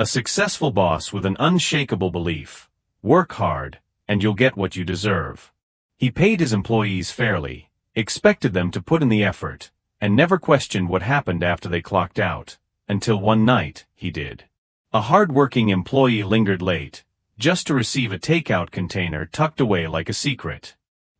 A successful boss with an unshakable belief: work hard, and you'll get what you deserve. He paid his employees fairly, expected them to put in the effort, and never questioned what happened after they clocked out, until one night, he did. A hard-working employee lingered late, just to receive a takeout container tucked away like a secret.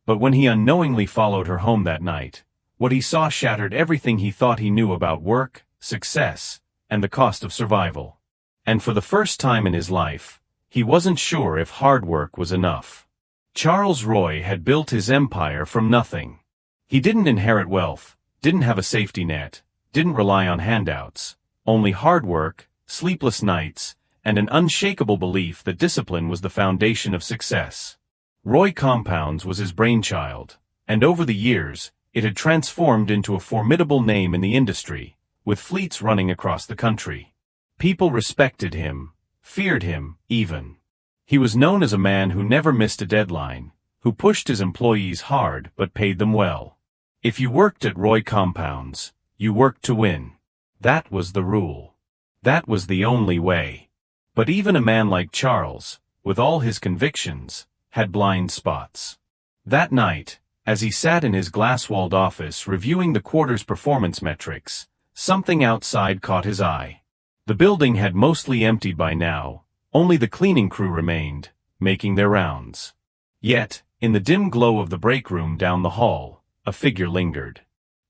But when he unknowingly followed her home that night, what he saw shattered everything he thought he knew about work, success, and the cost of survival. And for the first time in his life, he wasn't sure if hard work was enough. Charles Roy had built his empire from nothing. He didn't inherit wealth, didn't have a safety net, didn't rely on handouts, only hard work, sleepless nights, and an unshakable belief that discipline was the foundation of success. Roy Compounds was his brainchild, and over the years, it had transformed into a formidable name in the industry, with fleets running across the country. People respected him, feared him, even. He was known as a man who never missed a deadline, who pushed his employees hard but paid them well. If you worked at Roy Compounds, you worked to win. That was the rule. That was the only way. But even a man like Charles, with all his convictions, had blind spots. That night, as he sat in his glass-walled office reviewing the quarter's performance metrics, something outside caught his eye. The building had mostly emptied by now, only the cleaning crew remained, making their rounds. Yet, in the dim glow of the break room down the hall, a figure lingered.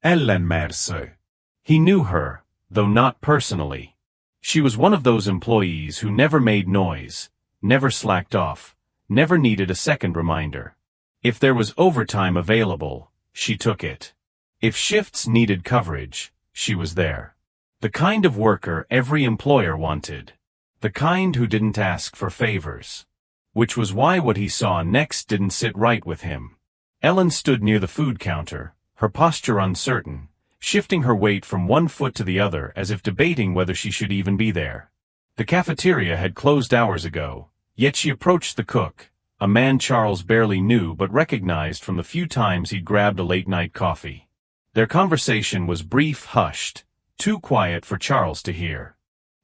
Ellen Mercer. He knew her, though not personally. She was one of those employees who never made noise, never slacked off, never needed a second reminder. If there was overtime available, she took it. If shifts needed coverage, she was there. The kind of worker every employer wanted. The kind who didn't ask for favors. Which was why what he saw next didn't sit right with him. Ellen stood near the food counter, her posture uncertain, shifting her weight from one foot to the other as if debating whether she should even be there. The cafeteria had closed hours ago, yet she approached the cook, a man Charles barely knew but recognized from the few times he'd grabbed a late-night coffee. Their conversation was brief, hushed, too quiet for Charles to hear.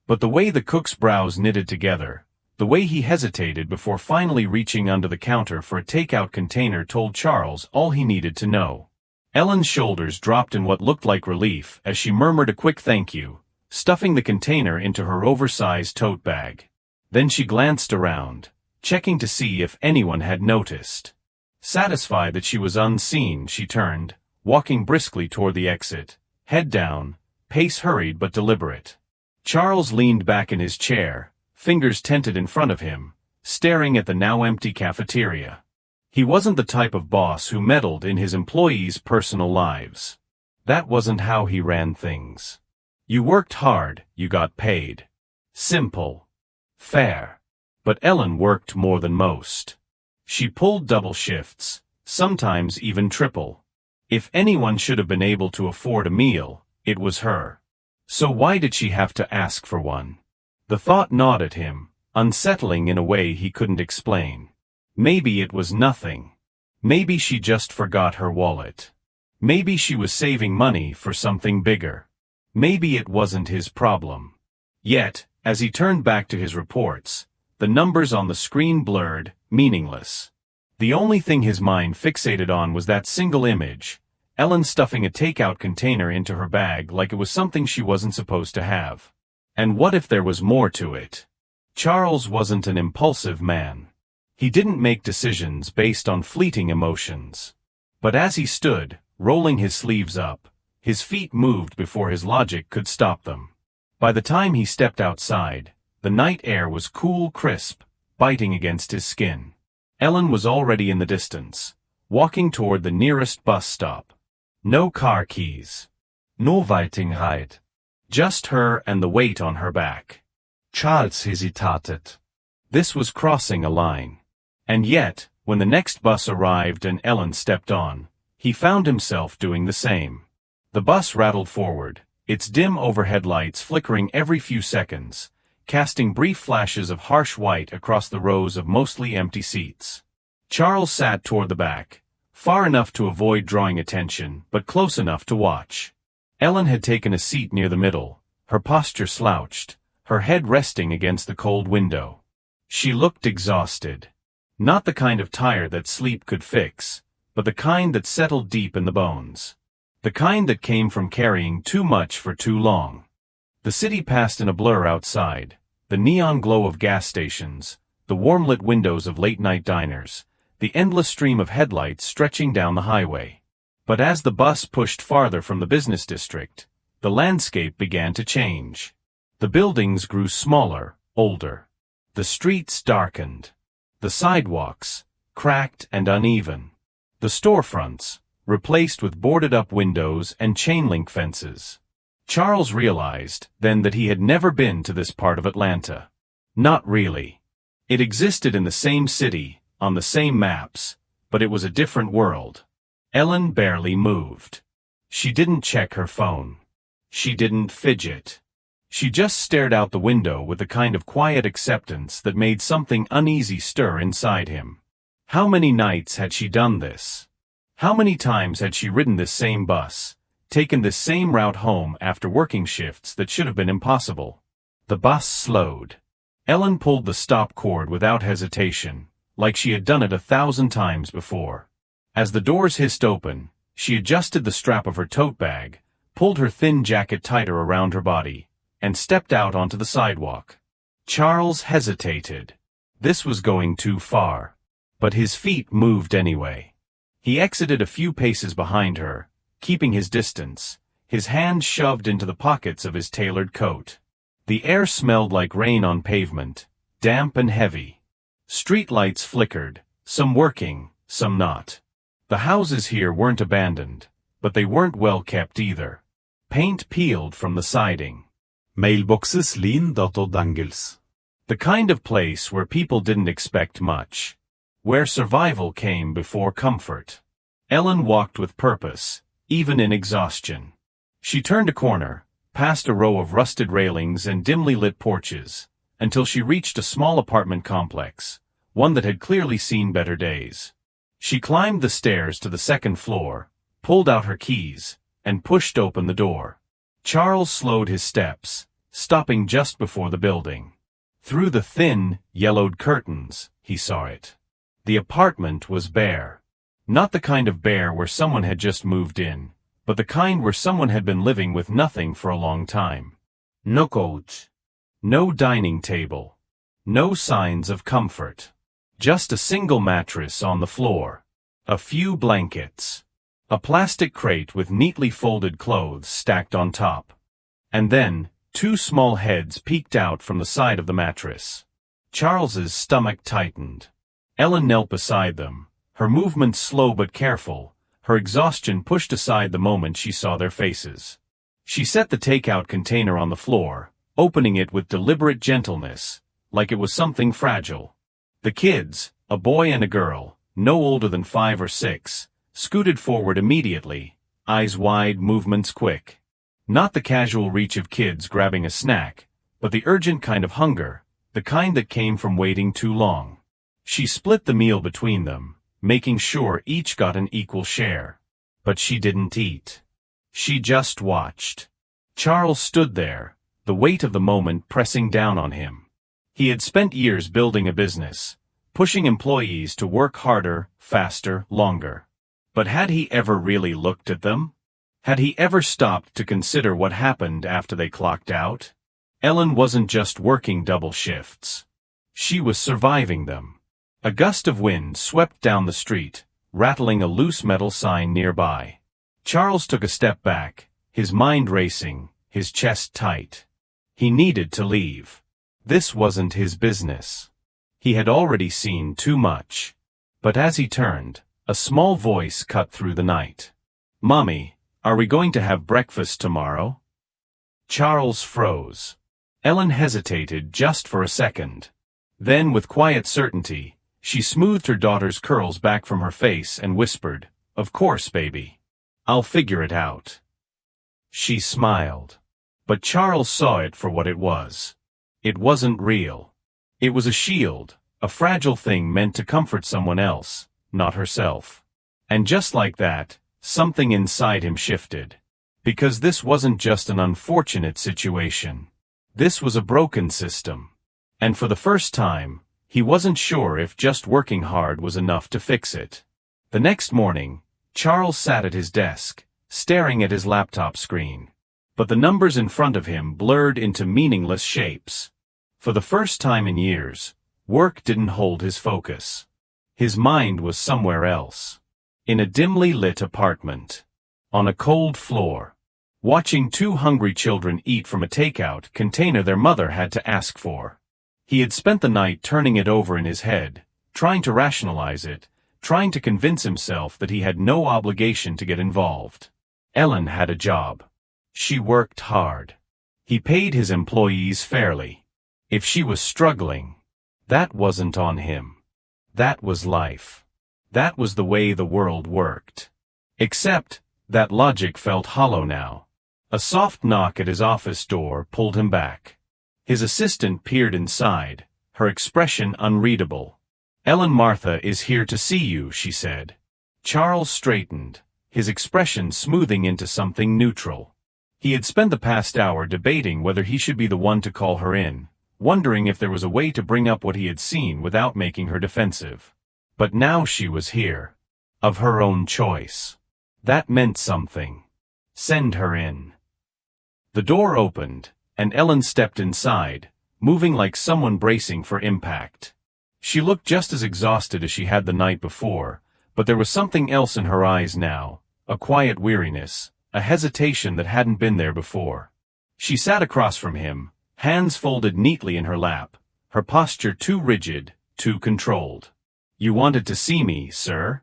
But the way the cook's brows knitted together, the way he hesitated before finally reaching under the counter for a takeout container told Charles all he needed to know. Ellen's shoulders dropped in what looked like relief as she murmured a quick thank you, stuffing the container into her oversized tote bag. Then she glanced around, checking to see if anyone had noticed. Satisfied that she was unseen, she turned, walking briskly toward the exit, head down, pace hurried but deliberate. Charles leaned back in his chair, fingers tented in front of him, staring at the now empty cafeteria. He wasn't the type of boss who meddled in his employees' personal lives. That wasn't how he ran things. You worked hard, you got paid. Simple. Fair. But Ellen worked more than most. She pulled double shifts, sometimes even triple. If anyone should have been able to afford a meal, it was her. So why did she have to ask for one? The thought gnawed at him, unsettling in a way he couldn't explain. Maybe it was nothing. Maybe she just forgot her wallet. Maybe she was saving money for something bigger. Maybe it wasn't his problem. Yet, as he turned back to his reports, the numbers on the screen blurred, meaningless. The only thing his mind fixated on was that single image, Ellen stuffing a takeout container into her bag like it was something she wasn't supposed to have. And what if there was more to it? Charles wasn't an impulsive man. He didn't make decisions based on fleeting emotions. But as he stood, rolling his sleeves up, his feet moved before his logic could stop them. By the time he stepped outside, the night air was cool, crisp, biting against his skin. Ellen was already in the distance, walking toward the nearest bus stop. No car keys. No waiting ride. Just her and the weight on her back. Charles hesitated. This was crossing a line. And yet, when the next bus arrived and Ellen stepped on, he found himself doing the same. The bus rattled forward, its dim overhead lights flickering every few seconds, casting brief flashes of harsh white across the rows of mostly empty seats. Charles sat toward the back, far enough to avoid drawing attention, but close enough to watch. Ellen had taken a seat near the middle, her posture slouched, her head resting against the cold window. She looked exhausted. Not the kind of tired that sleep could fix, but the kind that settled deep in the bones. The kind that came from carrying too much for too long. The city passed in a blur outside, the neon glow of gas stations, the warm-lit windows of late-night diners, the endless stream of headlights stretching down the highway. But as the bus pushed farther from the business district, the landscape began to change. The buildings grew smaller, older. The streets darkened. The sidewalks, cracked and uneven. The storefronts, replaced with boarded-up windows and chain-link fences. Charles realized, then, that he had never been to this part of Atlanta. Not really. It existed in the same city, on the same maps, but it was a different world. Ellen barely moved. She didn't check her phone. She didn't fidget. She just stared out the window with the kind of quiet acceptance that made something uneasy stir inside him. How many nights had she done this? How many times had she ridden this same bus, taken this same route home after working shifts that should have been impossible? The bus slowed. Ellen pulled the stop cord without hesitation, like she had done it 1,000 times before. As the doors hissed open, she adjusted the strap of her tote bag, pulled her thin jacket tighter around her body, and stepped out onto the sidewalk. Charles hesitated. This was going too far. But his feet moved anyway. He exited a few paces behind her, keeping his distance, his hands shoved into the pockets of his tailored coat. The air smelled like rain on pavement, damp and heavy. Street lights flickered, some working, some not. The houses here weren't abandoned, but they weren't well kept either. Paint peeled from the siding. Mailboxes lin.dangles. The kind of place where people didn't expect much. Where survival came before comfort. Ellen walked with purpose, even in exhaustion. She turned a corner, past a row of rusted railings and dimly lit porches, until she reached a small apartment complex, one that had clearly seen better days. She climbed the stairs to the second floor, pulled out her keys, and pushed open the door. Charles slowed his steps, stopping just before the building. Through the thin, yellowed curtains, he saw it. The apartment was bare. Not the kind of bare where someone had just moved in, but the kind where someone had been living with nothing for a long time. No couch. No dining table. No signs of comfort. Just a single mattress on the floor. A few blankets. A plastic crate with neatly folded clothes stacked on top. And then, 2 small heads peeked out from the side of the mattress. Charles's stomach tightened. Ellen knelt beside them, her movements slow but careful, her exhaustion pushed aside the moment she saw their faces. She set the takeout container on the floor, opening it with deliberate gentleness, like it was something fragile. The kids, a boy and a girl, no older than 5 or 6, scooted forward immediately, eyes wide, movements quick. Not the casual reach of kids grabbing a snack, but the urgent kind of hunger, the kind that came from waiting too long. She split the meal between them, making sure each got an equal share. But she didn't eat. She just watched. Charles stood there, the weight of the moment pressing down on him. He had spent years building a business, pushing employees to work harder, faster, longer. But had he ever really looked at them? Had he ever stopped to consider what happened after they clocked out? Ellen wasn't just working double shifts. She was surviving them. A gust of wind swept down the street, rattling a loose metal sign nearby. Charles took a step back, his mind racing, his chest tight. He needed to leave. This wasn't his business. He had already seen too much. But as he turned, a small voice cut through the night. "Mommy, are we going to have breakfast tomorrow?" Charles froze. Ellen hesitated just for a second. Then, with quiet certainty, she smoothed her daughter's curls back from her face and whispered, "Of course, baby. I'll figure it out." She smiled. But Charles saw it for what it was. It wasn't real. It was a shield, a fragile thing meant to comfort someone else, not herself. And just like that, something inside him shifted. Because this wasn't just an unfortunate situation. This was a broken system. And for the first time, he wasn't sure if just working hard was enough to fix it. The next morning, Charles sat at his desk, staring at his laptop screen. But the numbers in front of him blurred into meaningless shapes. For the first time in years, work didn't hold his focus. His mind was somewhere else. In a dimly lit apartment. On a cold floor. Watching two hungry children eat from a takeout container their mother had to ask for. He had spent the night turning it over in his head, trying to rationalize it, trying to convince himself that he had no obligation to get involved. Ellen had a job. She worked hard. He paid his employees fairly. If she was struggling, that wasn't on him. That was life. That was the way the world worked. Except, that logic felt hollow now. A soft knock at his office door pulled him back. His assistant peered inside, her expression unreadable. "Ellen Martha is here to see you," she said. Charles straightened, his expression smoothing into something neutral. He had spent the past hour debating whether he should be the one to call her in, wondering if there was a way to bring up what he had seen without making her defensive. But now she was here. Of her own choice. That meant something. Send her in. The door opened, and Ellen stepped inside, moving like someone bracing for impact. She looked just as exhausted as she had the night before, but there was something else in her eyes now, a quiet weariness, a hesitation that hadn't been there before. She sat across from him, hands folded neatly in her lap, her posture too rigid, too controlled. "You wanted to see me, sir?"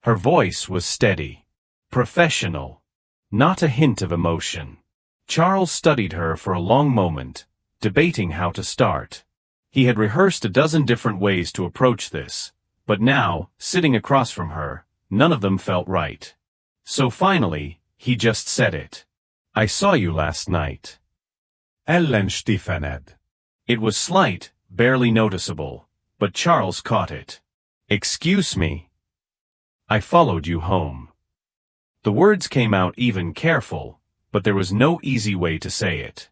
Her voice was steady, professional, not a hint of emotion. Charles studied her for a long moment, debating how to start. He had rehearsed a dozen different ways to approach this, but now, sitting across from her, none of them felt right. So finally, he just said it. "I saw you last night." Ellen stiffened. It was slight, barely noticeable, but Charles caught it. "Excuse me. I followed you home." The words came out even careful, but there was no easy way to say it.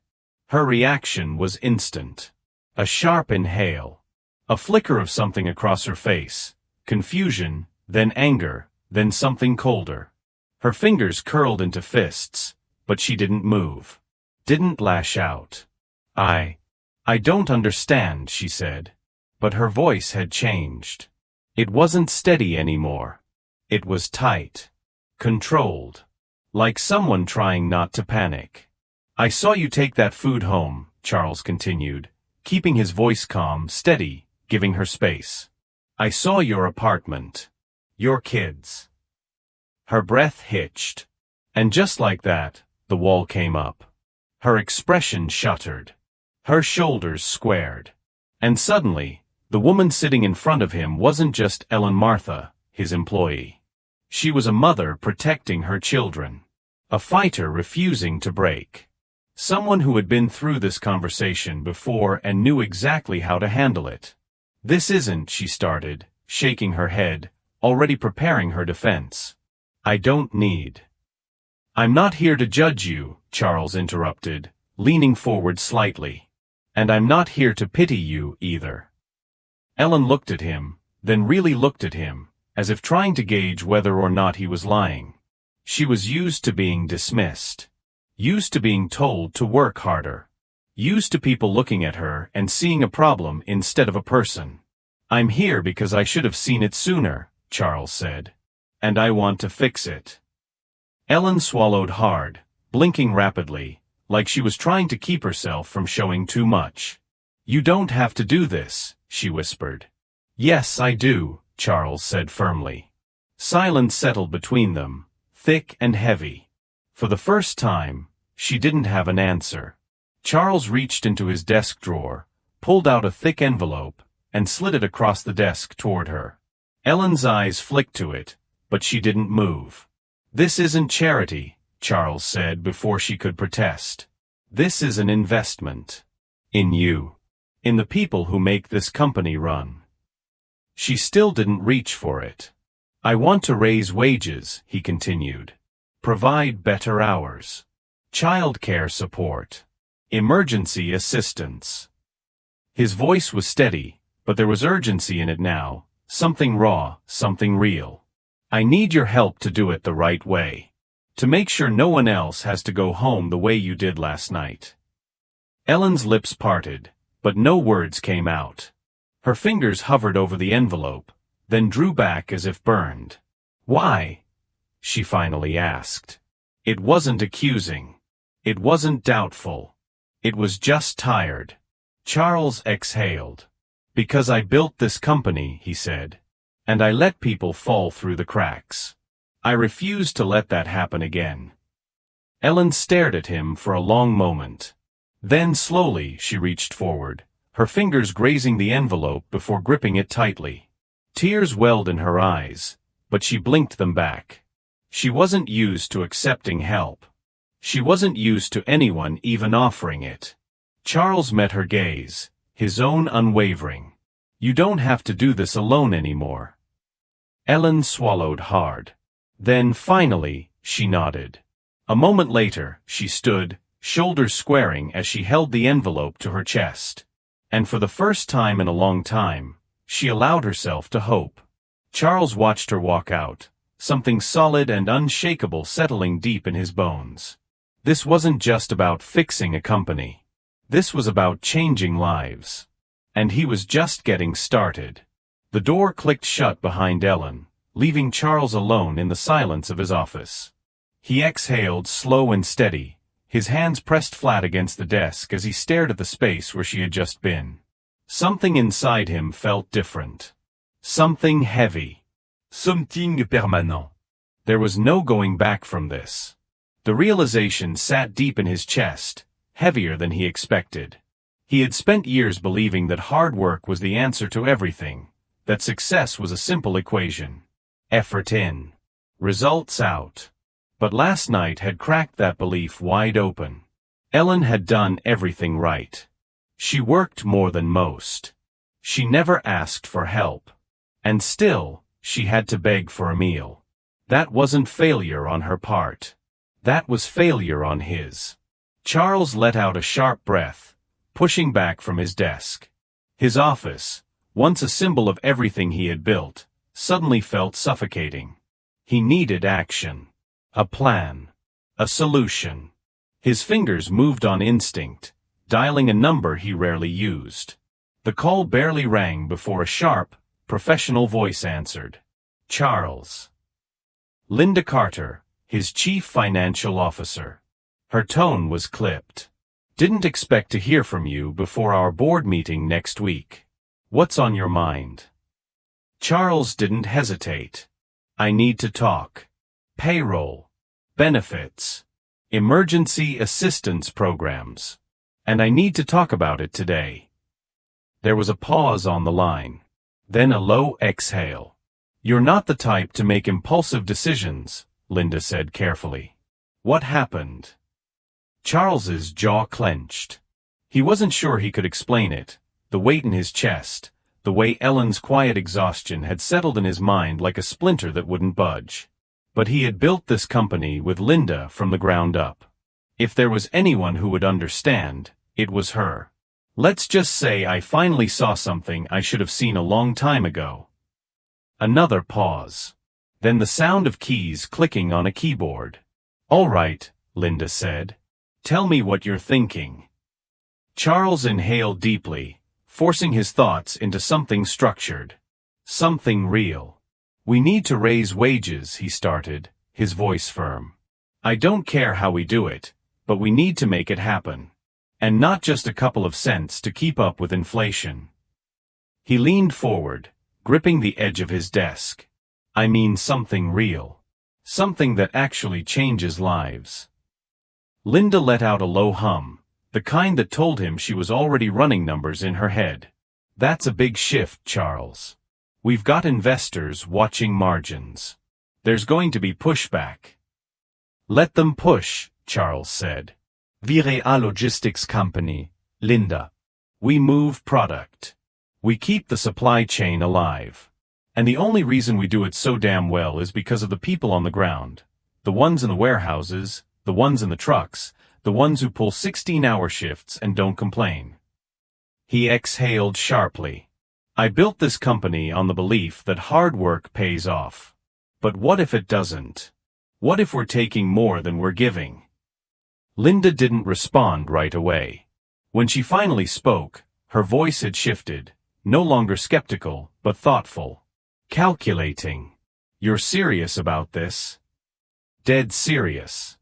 Her reaction was instant. A sharp inhale. A flicker of something across her face. Confusion, then anger, then something colder. Her fingers curled into fists, but she didn't move. Didn't lash out. I don't understand," she said. But her voice had changed. It wasn't steady anymore. It was tight. Controlled. Like someone trying not to panic. "I saw you take that food home," Charles continued, keeping his voice calm, steady, giving her space. "I saw your apartment. Your kids." Her breath hitched. And just like that, the wall came up. Her expression shuttered. Her shoulders squared. And suddenly, the woman sitting in front of him wasn't just Ellen Martha, his employee. She was a mother protecting her children. A fighter refusing to break. Someone who had been through this conversation before and knew exactly how to handle it. "This isn't," she started, shaking her head, already preparing her defense. "I don't need." "I'm not here to judge you," Charles interrupted, leaning forward slightly. "And I'm not here to pity you, either." Ellen looked at him, then really looked at him, as if trying to gauge whether or not he was lying. She was used to being dismissed. Used to being told to work harder. Used to people looking at her and seeing a problem instead of a person. "I'm here because I should have seen it sooner," Charles said. "And I want to fix it." Ellen swallowed hard, blinking rapidly, like she was trying to keep herself from showing too much. "You don't have to do this," she whispered. "Yes, I do," Charles said firmly. Silence settled between them, thick and heavy. For the first time, she didn't have an answer. Charles reached into his desk drawer, pulled out a thick envelope, and slid it across the desk toward her. Ellen's eyes flicked to it, but she didn't move. "This isn't charity," Charles said before she could protest. "This is an investment. In you. In the people who make this company run." She still didn't reach for it. "I want to raise wages," he continued. "Provide better hours. Child care support. Emergency assistance. His voice was steady, but there was urgency in it now, something raw, something real. I need your help to do it the right way. To make sure no one else has to go home the way you did last night. Ellen's lips parted, but no words came out. Her fingers hovered over the envelope, then drew back as if burned. Why? She finally asked. It wasn't accusing. It wasn't doubtful. It was just tired. Charles exhaled. Because I built this company, he said. And I let people fall through the cracks. I refuse to let that happen again. Ellen stared at him for a long moment. Then slowly she reached forward, her fingers grazing the envelope before gripping it tightly. Tears welled in her eyes, but she blinked them back. She wasn't used to accepting help. She wasn't used to anyone even offering it. Charles met her gaze, his own unwavering. You don't have to do this alone anymore. Ellen swallowed hard. Then, finally, she nodded. A moment later, she stood, shoulders squaring as she held the envelope to her chest. And for the first time in a long time, she allowed herself to hope. Charles watched her walk out, something solid and unshakable settling deep in his bones. This wasn't just about fixing a company. This was about changing lives. And he was just getting started. The door clicked shut behind Ellen, leaving Charles alone in the silence of his office. He exhaled slow and steady, his hands pressed flat against the desk as he stared at the space where she had just been. Something inside him felt different. Something heavy. Something permanent. There was no going back from this. The realization sat deep in his chest, heavier than he expected. He had spent years believing that hard work was the answer to everything, that success was a simple equation. Effort in. Results out. But last night had cracked that belief wide open. Ellen had done everything right. She worked more than most. She never asked for help. And still, she had to beg for a meal. That wasn't failure on her part. That was failure on his. Charles let out a sharp breath, pushing back from his desk. His office, once a symbol of everything he had built, suddenly felt suffocating. He needed action. A plan. A solution. His fingers moved on instinct, dialing a number he rarely used. The call barely rang before a sharp, professional voice answered. Charles. Linda Carter, his chief financial officer. Her tone was clipped. Didn't expect to hear from you before our board meeting next week. What's on your mind? Charles didn't hesitate. I need to talk. Payroll. Benefits. Emergency assistance programs. And I need to talk about it today. There was a pause on the line. Then a low exhale. You're not the type to make impulsive decisions, Linda said carefully. What happened? Charles's jaw clenched. He wasn't sure he could explain it, the weight in his chest, the way Ellen's quiet exhaustion had settled in his mind like a splinter that wouldn't budge. But he had built this company with Linda from the ground up. If there was anyone who would understand, it was her. Let's just say I finally saw something I should have seen a long time ago. Another pause. Then the sound of keys clicking on a keyboard. All right, Linda said. Tell me what you're thinking. Charles inhaled deeply, forcing his thoughts into something structured. Something real. We need to raise wages, he started, his voice firm. I don't care how we do it, but we need to make it happen. And not just a couple of cents to keep up with inflation. He leaned forward, gripping the edge of his desk. I mean something real. Something that actually changes lives. Linda let out a low hum, the kind that told him she was already running numbers in her head. That's a big shift, Charles. We've got investors watching margins. There's going to be pushback. Let them push, Charles said. We're a logistics company, Linda. We move product. We keep the supply chain alive. And the only reason we do it so damn well is because of the people on the ground. The ones in the warehouses, the ones in the trucks, the ones who pull 16-hour shifts and don't complain. He exhaled sharply. I built this company on the belief that hard work pays off. But what if it doesn't? What if we're taking more than we're giving? Linda didn't respond right away. When she finally spoke, her voice had shifted, no longer skeptical, but thoughtful. Calculating. You're serious about this? Dead serious.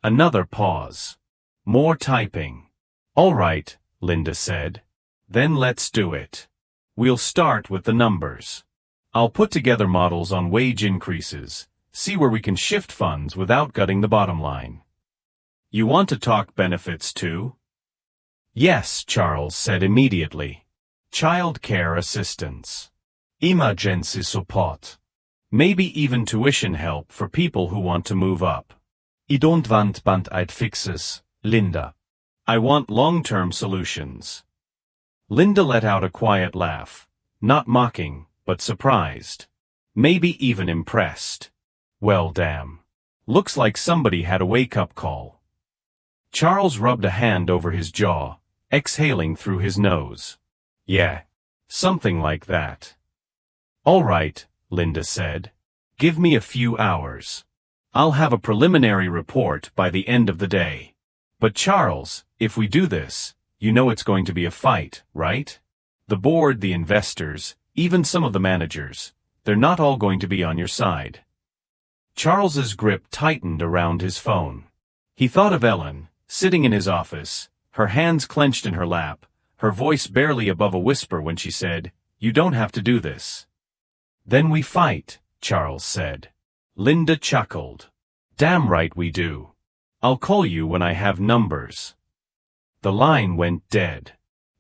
Another pause. More typing. All right, Linda said. Then let's do it. We'll start with the numbers. I'll put together models on wage increases, see where we can shift funds without gutting the bottom line. You want to talk benefits too? Yes, Charles said immediately. Child care assistance. Emergency support. Maybe even tuition help for people who want to move up. I don't want band-aid fixes, Linda. I want long-term solutions. Linda let out a quiet laugh, not mocking, but surprised. Maybe even impressed. Well, damn. Looks like somebody had a wake-up call. Charles rubbed a hand over his jaw, exhaling through his nose. Yeah. Something like that. All right, Linda said. Give me a few hours. I'll have a preliminary report by the end of the day. But Charles, if we do this, you know it's going to be a fight, right? The board, the investors, even some of the managers, they're not all going to be on your side. Charles's grip tightened around his phone. He thought of Ellen, sitting in his office, her hands clenched in her lap, her voice barely above a whisper when she said, "You don't have to do this." Then we fight, Charles said. Linda chuckled. Damn right we do. I'll call you when I have numbers. The line went dead.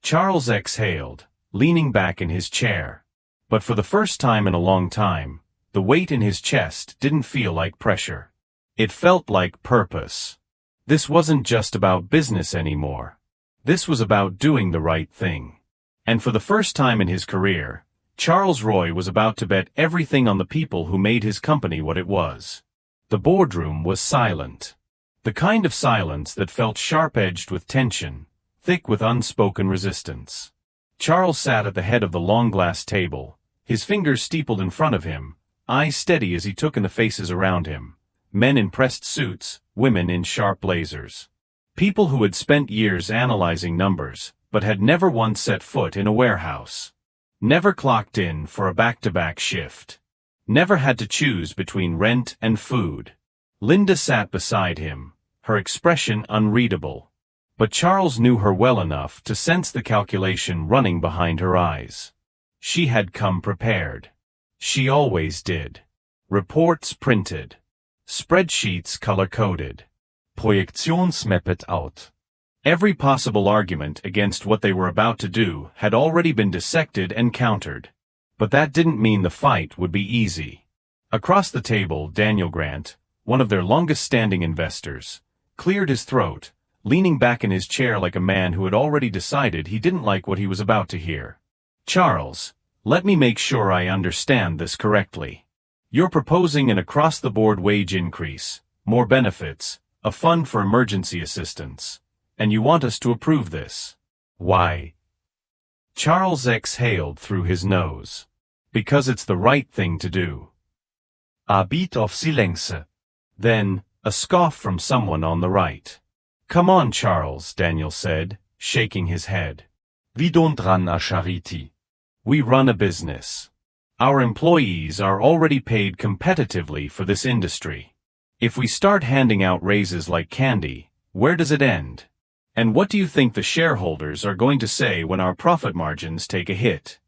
Charles exhaled, leaning back in his chair. But for the first time in a long time, the weight in his chest didn't feel like pressure. It felt like purpose. This wasn't just about business anymore. This was about doing the right thing. And for the first time in his career, Charles Roy was about to bet everything on the people who made his company what it was. The boardroom was silent. The kind of silence that felt sharp-edged with tension, thick with unspoken resistance. Charles sat at the head of the long glass table, his fingers steepled in front of him, eyes steady as he took in the faces around him. Men in pressed suits, women in sharp blazers. People who had spent years analyzing numbers, but had never once set foot in a warehouse. Never clocked in for a back-to-back shift. Never had to choose between rent and food. Linda sat beside him, her expression unreadable. But Charles knew her well enough to sense the calculation running behind her eyes. She had come prepared. She always did. Reports printed. Spreadsheets color-coded. Projektionsmappet out. Every possible argument against what they were about to do had already been dissected and countered. But that didn't mean the fight would be easy. Across the table, Daniel Grant, one of their longest-standing investors, cleared his throat, leaning back in his chair like a man who had already decided he didn't like what he was about to hear. Charles, let me make sure I understand this correctly. You're proposing an across-the-board wage increase, more benefits, a fund for emergency assistance, and you want us to approve this. Why? Charles exhaled through his nose. Because it's the right thing to do. A bit of silence. Then, a scoff from someone on the right. Come on, Charles, Daniel said, shaking his head. We don't run a charity. We run a business. Our employees are already paid competitively for this industry. If we start handing out raises like candy, where does it end? And what do you think the shareholders are going to say when our profit margins take a hit?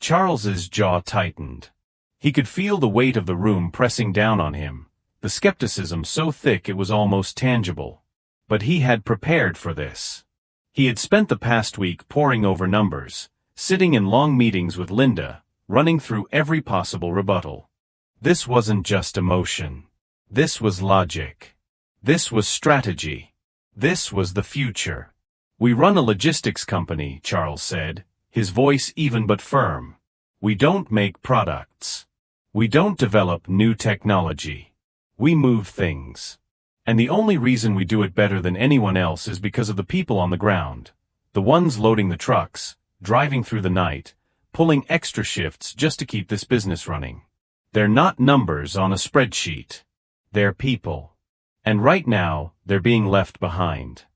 Charles's jaw tightened. He could feel the weight of the room pressing down on him, the skepticism so thick it was almost tangible. But he had prepared for this. He had spent the past week poring over numbers, sitting in long meetings with Linda, running through every possible rebuttal. This wasn't just emotion. This was logic. This was strategy. This was the future. We run a logistics company, Charles said, his voice even but firm. We don't make products. We don't develop new technology. We move things. And the only reason we do it better than anyone else is because of the people on the ground. The ones loading the trucks, driving through the night, pulling extra shifts just to keep this business running. They're not numbers on a spreadsheet. They're people. And right now, they're being left behind.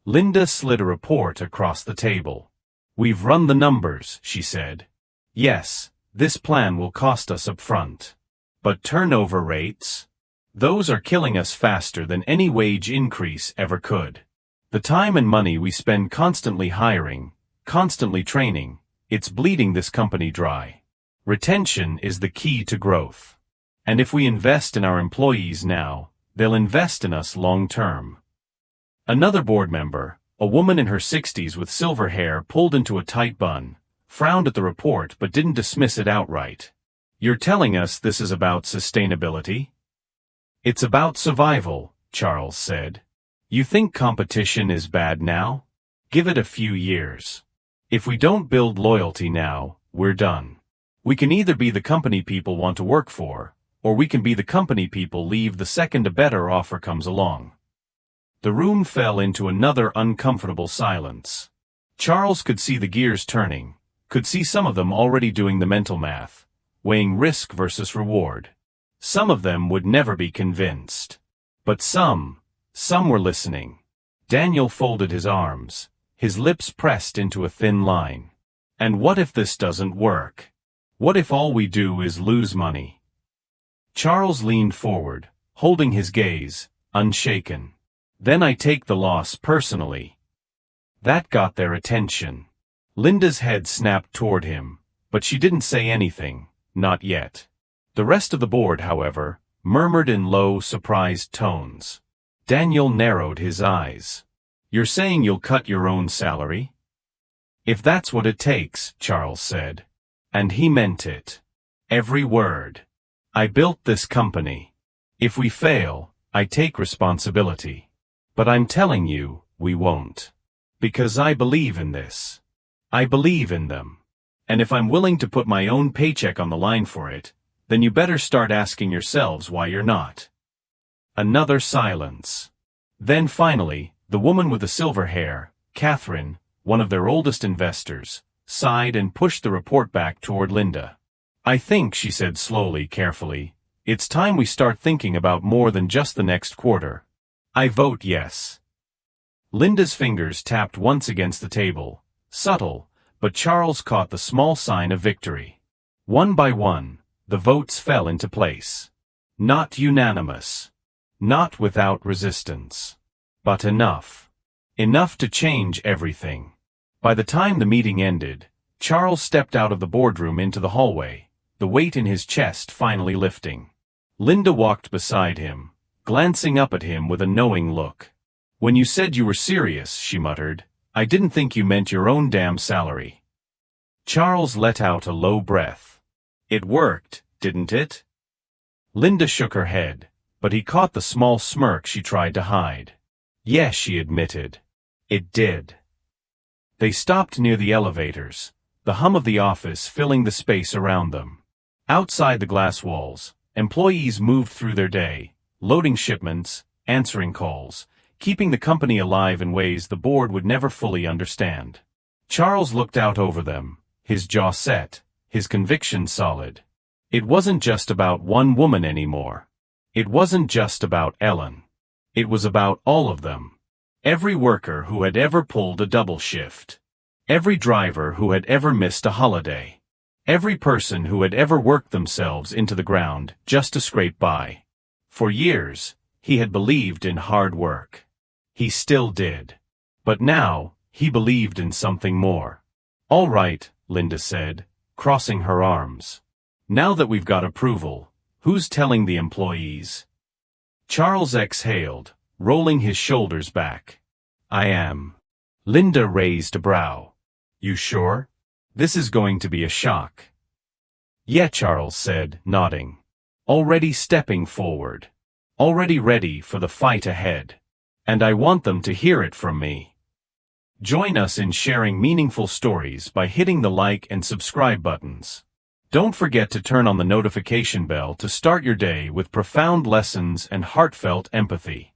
Linda slid a report across the table. We've run the numbers, she said. Yes, this plan will cost us up front. But turnover rates? Those are killing us faster than any wage increase ever could. The time and money we spend constantly hiring, constantly training, it's bleeding this company dry. Retention is the key to growth. And if we invest in our employees now, they'll invest in us long term. Another board member, a woman in her 60s with silver hair pulled into a tight bun, frowned at the report but didn't dismiss it outright. You're telling us this is about sustainability? It's about survival, Charles said. You think competition is bad now? Give it a few years. If we don't build loyalty now, we're done. We can either be the company people want to work for, or we can be the company people leave the second a better offer comes along. The room fell into another uncomfortable silence. Charles could see the gears turning, could see some of them already doing the mental math, weighing risk versus reward. Some of them would never be convinced. But some were listening. Daniel folded his arms, his lips pressed into a thin line. And what if this doesn't work? What if all we do is lose money? Charles leaned forward, holding his gaze, unshaken. Then I take the loss personally. That got their attention. Linda's head snapped toward him, but she didn't say anything, not yet. The rest of the board, however, murmured in low, surprised tones. Daniel narrowed his eyes. You're saying you'll cut your own salary? If that's what it takes, Charles said. And he meant it. Every word. I built this company. If we fail, I take responsibility. But I'm telling you, we won't. Because I believe in this. I believe in them. And if I'm willing to put my own paycheck on the line for it, then you better start asking yourselves why you're not. Another silence. Then finally, the woman with the silver hair, Catherine, one of their oldest investors, sighed and pushed the report back toward Linda. I think, she said slowly, carefully, it's time we start thinking about more than just the next quarter. I vote yes. Linda's fingers tapped once against the table, subtle, but Charles caught the small sign of victory. One by one, the votes fell into place. Not unanimous. Not without resistance. But enough. Enough to change everything. By the time the meeting ended, Charles stepped out of the boardroom into the hallway, the weight in his chest finally lifting. Linda walked beside him, glancing up at him with a knowing look. When you said you were serious, she muttered, I didn't think you meant your own damn salary. Charles let out a low breath. It worked, didn't it? Linda shook her head, but he caught the small smirk she tried to hide. Yes, she admitted. It did. They stopped near the elevators, the hum of the office filling the space around them. Outside the glass walls, employees moved through their day, loading shipments, answering calls, keeping the company alive in ways the board would never fully understand. Charles looked out over them, his jaw set, his conviction solid. It wasn't just about one woman anymore. It wasn't just about Ellen. It was about all of them. Every worker who had ever pulled a double shift. Every driver who had ever missed a holiday. Every person who had ever worked themselves into the ground just to scrape by. For years, he had believed in hard work. He still did. But now, he believed in something more. All right, Linda said, crossing her arms. Now that we've got approval, who's telling the employees? Charles exhaled, rolling his shoulders back. I am. Linda raised a brow. You sure? This is going to be a shock. Yeah, Charles said, nodding. Already stepping forward. Already ready for the fight ahead. And I want them to hear it from me. Join us in sharing meaningful stories by hitting the like and subscribe buttons. Don't forget to turn on the notification bell to start your day with profound lessons and heartfelt empathy.